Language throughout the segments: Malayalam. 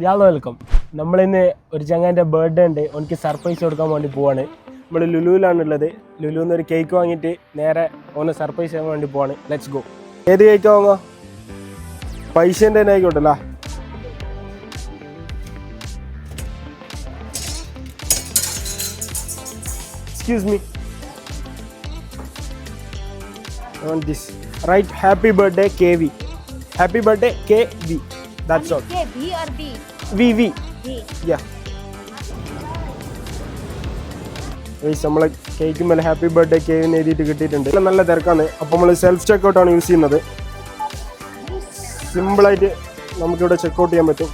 യാളോ വെൽക്കം. നമ്മളിന്ന് ഒരു ചങ്ങാൻ്റെ ബർത്ത്ഡേ ഉണ്ട്, എനിക്ക് സർപ്രൈസ് കൊടുക്കാൻ വേണ്ടി പോവാണ്. നമ്മൾ ലുലുവിലാണുള്ളത്. ലുലുവിൽ നിന്ന് ഒരു കേക്ക് വാങ്ങിയിട്ട് നേരെ ഓനെ സർപ്രൈസ് ചെയ്യാൻ വേണ്ടി പോവാണ്. Let's go. ഏത് കേക്ക് വാങ്ങോ? പൈസേൻ്റെ തന്നെ ആയിക്കോട്ടല്ലോ. Excuse me. On this. Right, happy birthday KV. Happy birthday KV. That's all. K V or B? VV. V. Yeah. നമ്മളെ കേക്ക് മേലെ ഹാപ്പി ബർത്ത്ഡേ കേവിന് എഴുതിയിട്ട് കിട്ടിയിട്ടുണ്ട്. നല്ല തിരക്കാണ്. അപ്പോൾ നമ്മൾ സെൽഫ് ചെക്കൗട്ടാണ് യൂസ് ചെയ്യുന്നത്. സിമ്പിളായിട്ട് നമുക്കിവിടെ ചെക്കൗട്ട് ചെയ്യാൻ പറ്റും.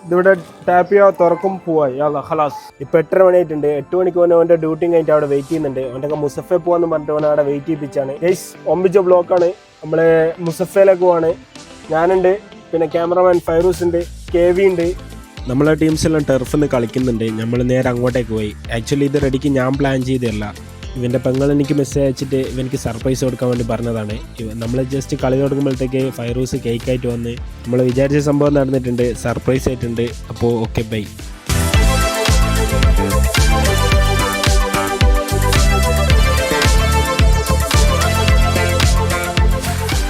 ഇതിവിടെ ടാപ്പ് ചെയ്യാൻ തുറക്കും പോവായി. ഹലാസ്. ഇപ്പോൾ 8:30 മണിയായിട്ടുണ്ട്. 8 മണിക്ക് പോകാൻ അവൻ്റെ ഡ്യൂട്ടി കഴിഞ്ഞിട്ട് അവിടെ വെയിറ്റ് ചെയ്യുന്നുണ്ട്. അവൻ്റെ മുസഫെ പോകാമെന്ന് പറഞ്ഞിട്ട് അവനെ അവിടെ വെയിറ്റ് ചെയ്യിപ്പിച്ചാണ്. ഗൈസ്, ഒമ്പിച്ച ബ്ലോക്കാണ്. നമ്മൾ മുസഫയിലേക്ക് പോവാണ്. ഞാനുണ്ട്, പിന്നെ ക്യാമറമാൻ ഫൈറൂസ് ഉണ്ട്, KV ഉണ്ട്. നമ്മളെ ടീംസ് എല്ലാം ടർഫിൽ നിന്ന് കളിക്കുന്നുണ്ട്. നമ്മൾ നേരെ അങ്ങോട്ടേക്ക് പോയി. ആക്ച്വലി ഇത് റെഡിക്ക് ഞാൻ പ്ലാൻ ചെയ്തതല്ല. ഇവൻ്റെ പെങ്ങൾ എനിക്ക് മെസ്സേജ് അയച്ചിട്ട് ഇവനിക്ക് സർപ്രൈസ് കൊടുക്കാൻ വേണ്ടി പറഞ്ഞതാണ്. നമ്മൾ ജസ്റ്റ് കളി തുടങ്ങുമ്പോഴത്തേക്ക് ഫൈറൂസ് കേക്കായിട്ട് വന്ന് നമ്മൾ വിചാരിച്ച സംഭവം നടന്നിട്ടുണ്ട്, സർപ്രൈസ് ആയിട്ടുണ്ട്. അപ്പോൾ ഓക്കെ, ബൈ.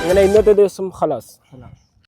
അങ്ങനെ ഇന്നത്തെ ദിവസം ഖലാസ്.